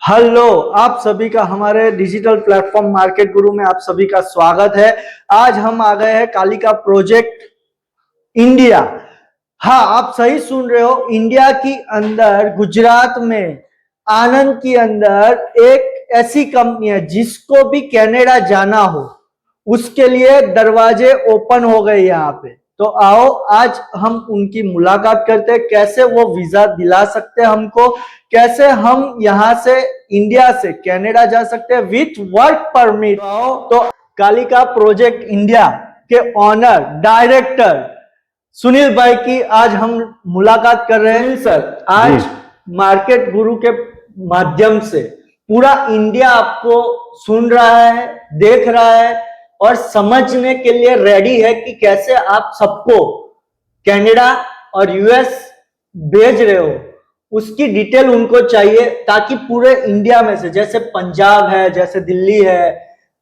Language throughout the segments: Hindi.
हेलो, आप सभी का हमारे डिजिटल प्लेटफॉर्म मार्केट गुरु में आप सभी का स्वागत है। आज हम आ गए हैं कालिका प्रोजेक्ट इंडिया। हाँ, आप सही सुन रहे हो। इंडिया की अंदर गुजरात में आनंद की अंदर एक ऐसी कंपनी है जिसको भी कनाडा जाना हो उसके लिए दरवाजे ओपन हो गए यहाँ पे। तो आओ आज हम उनकी मुलाकात करते हैं, कैसे वो वीजा दिला सकते हैं हमको, कैसे हम यहाँ से इंडिया से कनाडा जा सकते हैं विथ वर्क परमिट। तो कालिका प्रोजेक्ट इंडिया के ऑनर डायरेक्टर सुनील भाई की आज हम मुलाकात कर रहे हैं। सुनील सर, आज मार्केट गुरु के माध्यम से पूरा इंडिया आपको सुन रहा है, देख रहा है और समझने के लिए रेडी है कि कैसे आप सबको कनाडा और यूएस भेज रहे हो। उसकी डिटेल उनको चाहिए ताकि पूरे इंडिया में से, जैसे पंजाब है, जैसे दिल्ली है,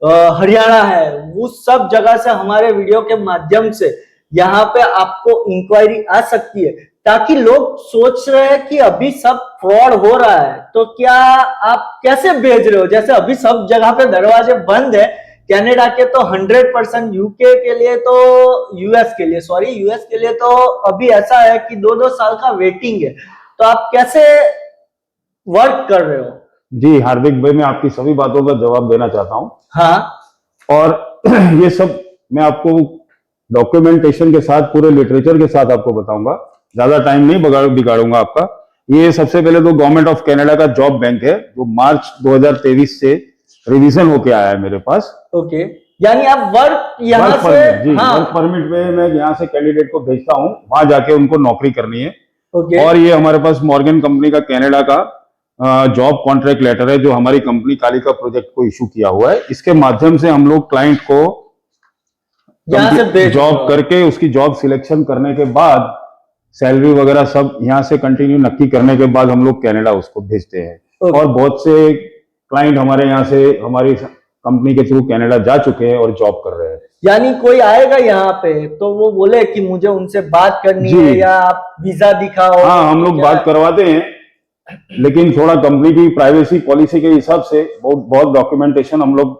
हरियाणा है, वो सब जगह से हमारे वीडियो के माध्यम से यहाँ पे आपको इंक्वायरी आ सकती है, ताकि लोग सोच रहे हैं कि अभी सब फ्रॉड हो रहा है तो क्या आप कैसे भेज रहे हो। जैसे अभी सब जगह पे दरवाजे बंद है कनाडा के, तो 100% यूके के लिए, तो यूएस के लिए तो अभी ऐसा है कि 2-2 साल का वेटिंग है। तो आप कैसे वर्क कर रहे हो? जी हार्दिक भाई, मैं आपकी सभी बातों का जवाब देना चाहता हूँ। हाँ, और ये सब मैं आपको डॉक्यूमेंटेशन के साथ, पूरे लिटरेचर के साथ आपको बताऊंगा। ज्यादा टाइम नहीं बिगाड़ूंगा आपका। ये सबसे पहले तो गवर्नमेंट ऑफ कनाडा का जॉब बैंक है जो मार्च 2023 से रिवीजन होके आया है मेरे पास। ओके, यानी आप वर्क यहाँ से, जी, हाँ, वर्क परमिट में मैं यहाँ से कैंडिडेट को भेजता हूँ, वहां जाके उनको नौकरी करनी है। ओके। और ये हमारे पास मॉर्गन कंपनी का कनाडा का जॉब कॉन्ट्रैक्ट लेटर है जो हमारी कंपनी कालिका प्रोजेक्ट को इशू किया हुआ है। इसके माध्यम से हम लोग क्लाइंट को जॉब करके उसकी जॉब सिलेक्शन करने के बाद सैलरी वगैरह सब यहाँ से कंटिन्यू नक्की करने के बाद हम लोग कनाडा उसको भेजते हैं। और बहुत से क्लाइंट हमारे यहाँ से हमारी कंपनी के थ्रू कनाडा जा चुके हैं और जॉब कर रहे हैं। यानी कोई आएगा यहाँ पे तो वो बोले कि मुझे उनसे बात करनी है या आप वीजा दिखाओ। हाँ, हम लोग बात करवाते हैं, लेकिन थोड़ा कंपनी की प्राइवेसी पॉलिसी के हिसाब से बहुत डॉक्यूमेंटेशन हम लोग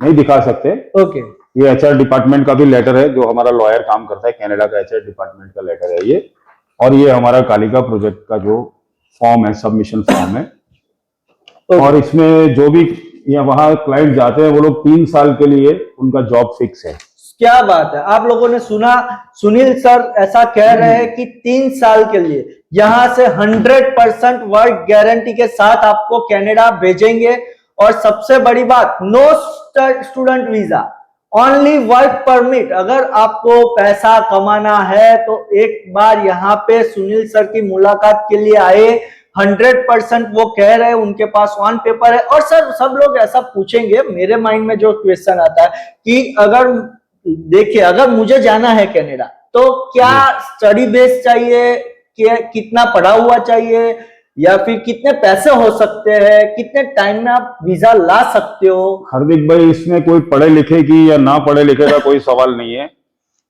नहीं दिखा सकते। ओके। ये एचआर डिपार्टमेंट का भी लेटर है, जो हमारा लॉयर काम करता है, कनाडा का एचआर डिपार्टमेंट का लेटर है ये। और ये हमारा कालिका प्रोजेक्ट का जो फॉर्म है, सबमिशन फॉर्म है। और इसमें जो भी वहां क्लाइंट जाते हैं वो लोग 3 साल के लिए उनका जॉब फिक्स है। क्या बात है, आप लोगों ने सुना, सुनील सर ऐसा कह रहे हैं कि 3 साल के लिए यहाँ से 100% वर्क गारंटी के साथ आपको कनाडा भेजेंगे। और सबसे बड़ी बात, no student visa, only work permit. अगर आपको पैसा कमाना है तो एक बार यहाँ पे सुनील सर की मुलाकात के लिए आए। 100% वो कह रहे हैं उनके पास ऑन पेपर है। और सर, सब लोग ऐसा पूछेंगे, मेरे माइंड में जो क्वेश्चन आता है कि अगर देखिए, अगर मुझे जाना है कनाडा तो क्या स्टडी बेस चाहिए, कितना पढ़ा हुआ चाहिए, या फिर कितने पैसे हो सकते हैं, कितने टाइम में आप वीजा ला सकते हो? हार्दिक भाई, इसमें कोई पढ़े लिखे की या ना पढ़े लिखे का कोई सवाल नहीं है।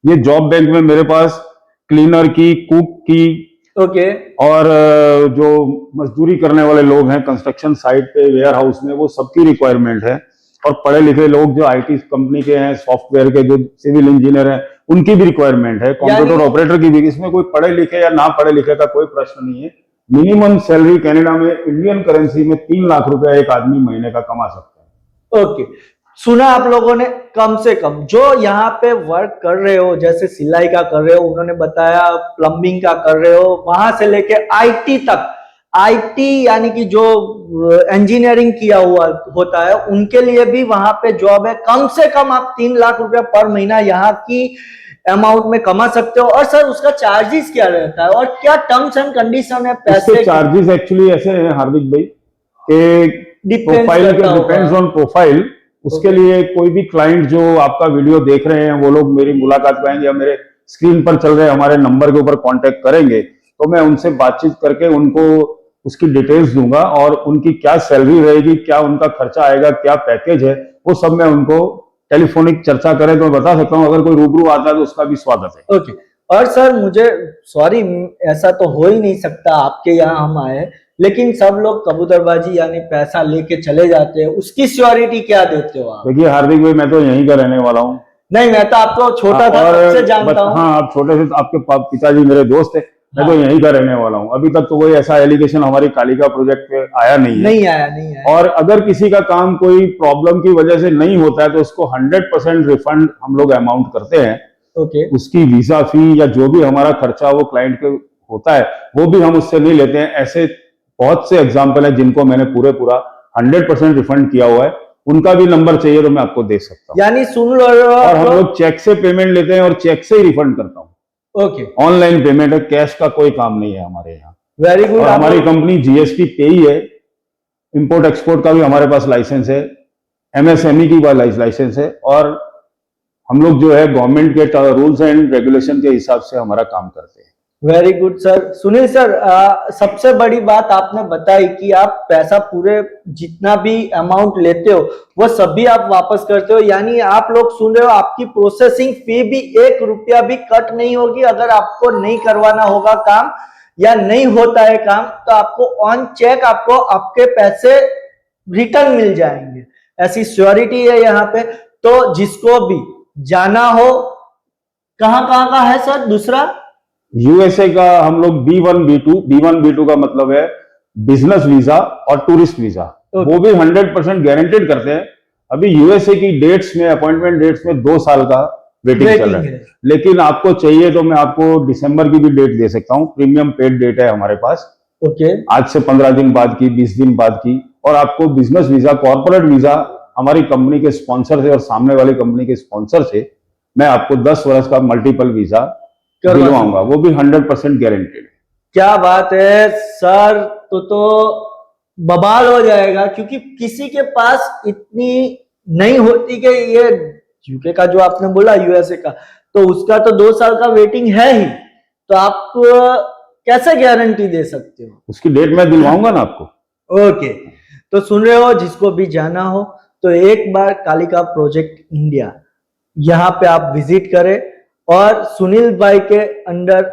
ये जॉब बैंक में मेरे पास क्लीनर की, कुक की, ओके, और जो मजदूरी करने वाले लोग हैं कंस्ट्रक्शन साइट पे, वेयर हाउस में, वो सबकी रिक्वायरमेंट है। और पढ़े लिखे लोग जो आईटी कंपनी के हैं, सॉफ्टवेयर के जो सिविल इंजीनियर हैं, उनकी भी रिक्वायरमेंट है, कंप्यूटर ऑपरेटर की भी। इसमें कोई पढ़े लिखे या ना पढ़े लिखे का कोई प्रश्न नहीं है। मिनिमम सैलरी कनाडा में इंडियन करेंसी में 3 लाख रुपया एक आदमी महीने का कमा सकता है। ओके, सुना आप लोगों ने। कम से कम जो यहाँ पे वर्क कर रहे हो, जैसे सिलाई का कर रहे हो, उन्होंने बताया प्लम्बिंग का कर रहे हो, वहां से लेके आईटी तक, आईटी यानी कि जो इंजीनियरिंग किया हुआ होता है उनके लिए भी वहां पे जॉब है। कम से कम आप 3 लाख रुपया पर महीना यहाँ की अमाउंट में कमा सकते हो। और सर, उसका चार्जेस क्या रहता है और क्या टर्म्स एंड कंडीशन है? पैसे चार्जेस एक्चुअली ऐसे हैं हार्दिक भाई कि प्रोफाइल के डिपेंड्स ऑन प्रोफाइल। उसके लिए कोई भी क्लाइंट जो आपका वीडियो देख रहे हैं वो लोग मेरी मुलाकात पाएंगे या मेरे स्क्रीन पर चल रहे हमारे नंबर के ऊपर कांटेक्ट करेंगे, तो मैं उनसे बातचीत करके उनको उसकी डिटेल्स दूंगा और उनकी क्या सैलरी रहेगी, क्या उनका खर्चा आएगा, क्या पैकेज है, वो सब मैं उनको टेलीफोनिक चर्चा करें तो मैं बता सकता हूँ। अगर कोई रूबरू आता है तो उसका भी स्वागत है। ओके, और सर मुझे सॉरी, ऐसा तो हो ही नहीं सकता आपके यहाँ हम आए, लेकिन सब लोग कबूतरबाजी यानी पैसा लेके चले जाते हैं, उसकी श्योरिटी क्या देते हो आप? देखिए हार्दिक भाई, मैं तो यहीं का रहने वाला हूँ। नहीं, मैं तो आपको छोटा था तब से जानता हूँ। हाँ, आप छोटे से, आपके पिताजी मेरे दोस्त थे। मैं तो यहीं का रहने वाला हूँ। अभी तक तो कोई ऐसा एलिगेशन हमारी कालिका प्रोजेक्ट पे आया नहीं है। नहीं आया। और अगर किसी का काम कोई प्रॉब्लम की वजह से नहीं होता है तो उसको 100% रिफंड हम लोग अमाउंट करते हैं। ओके। उसकी वीजा फी या जो भी हमारा खर्चा वो क्लाइंट के होता है वो भी हम उससे नहीं लेते हैं। ऐसे बहुत से एग्जाम्पल है जिनको मैंने पूरा 100% रिफंड किया हुआ है। उनका भी नंबर चाहिए तो मैं आपको दे सकता हूँ। यानी सुन लो, और हम लोग चेक से पेमेंट लेते हैं और चेक से ही रिफंड करता हूँ। ओके। ऑनलाइन पेमेंट है, कैश का कोई काम नहीं है हमारे यहाँ। Very good. और हमारी कंपनी जीएसटी पे ही है। इंपोर्ट एक्सपोर्ट का भी हमारे पास लाइसेंस है, एमएसएमई की लाइसेंस है। और हम लोग जो है गवर्नमेंट के रूल्स एंड रेगुलेशन के हिसाब से हमारा काम करते हैं। Very good sir. Sunil sir, सबसे बड़ी बात आपने बताई कि आप पैसा पूरे जितना भी अमाउंट लेते हो वो सभी आप वापस करते हो, यानी आप लोग सुन रहे हो, आपकी प्रोसेसिंग फी भी 1 रुपया भी कट नहीं होगी। अगर आपको नहीं करवाना होगा काम या नहीं होता है काम तो आपको ऑन चेक आपको आपके पैसे रिटर्न मिल जाएंगे, ऐसी श्योरिटी है यहाँ पे। तो जिसको भी जाना हो, कहाँ का है सर दूसरा? यूएसए का हम लोग B1 B2 का मतलब है बिजनेस वीजा और टूरिस्ट वीजा। वो भी 100% गारंटेड करते हैं। अभी यूएसए की डेट्स में, अपॉइंटमेंट डेट्स में 2 साल का वेटिंग चल रहा है। लेकिन आपको चाहिए तो मैं आपको दिसंबर की भी डेट दे सकता हूँ। प्रीमियम पेड डेट है हमारे पास। ओके। आज से 15 दिन बाद की, 20 दिन बाद की। और आपको बिजनेस वीजा, कॉर्पोरेट वीजा हमारी कंपनी के स्पॉन्सर से और सामने वाली कंपनी के स्पॉन्सर से मैं आपको 10 वर्ष का मल्टीपल वीजा दिलवाऊंगा, वो भी 100% गारंटेड है। क्या बात है सर, तो बवाल हो जाएगा, क्योंकि किसी के पास इतनी नहीं होती कि ये यूके का जो आपने बोला यूएसए का, तो उसका तो 2 साल का वेटिंग है ही, तो आप कैसे गारंटी दे सकते हो? उसकी डेट मैं दिलवाऊंगा ना आपको। ओके। तो सुन रहे हो, जिसको भी जाना हो तो एक बार कालिका प्रोजेक्ट इंडिया यहाँ पे आप विजिट करें और सुनील भाई के अंडर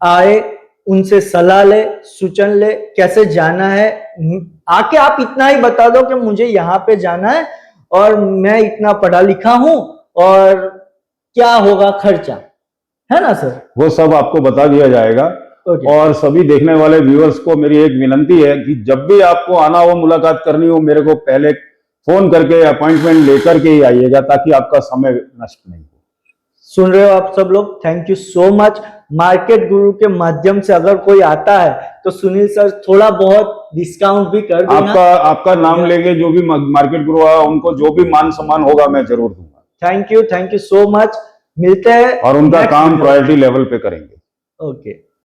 आए, उनसे सलाह ले, सूचन ले, कैसे जाना है। आके आप इतना ही बता दो कि मुझे यहाँ पे जाना है और मैं इतना पढ़ा लिखा हूं और क्या होगा खर्चा, है ना सर? वो सब आपको बता दिया जाएगा। और सभी देखने वाले व्यूअर्स को मेरी एक विनंती है कि जब भी आपको आना हो, मुलाकात करनी हो, मेरे को पहले फोन करके अपॉइंटमेंट लेकर के ही आइएगा, ताकि आपका समय नष्ट नहीं हो। सुन रहे हो आप सब लोग, thank you so much. Market गुरु के माध्यम से अगर कोई आता है तो सुनील सर थोड़ा बहुत डिस्काउंट भी कर देना। आपका नाम लेंगे, जो भी मार्केट गुरु है उनको जो भी मान सम्मान होगा मैं जरूर दूंगा। Thank you so much. मिलते हैं और उनका काम प्रायोरिटी लेवल पे करेंगे। ओके।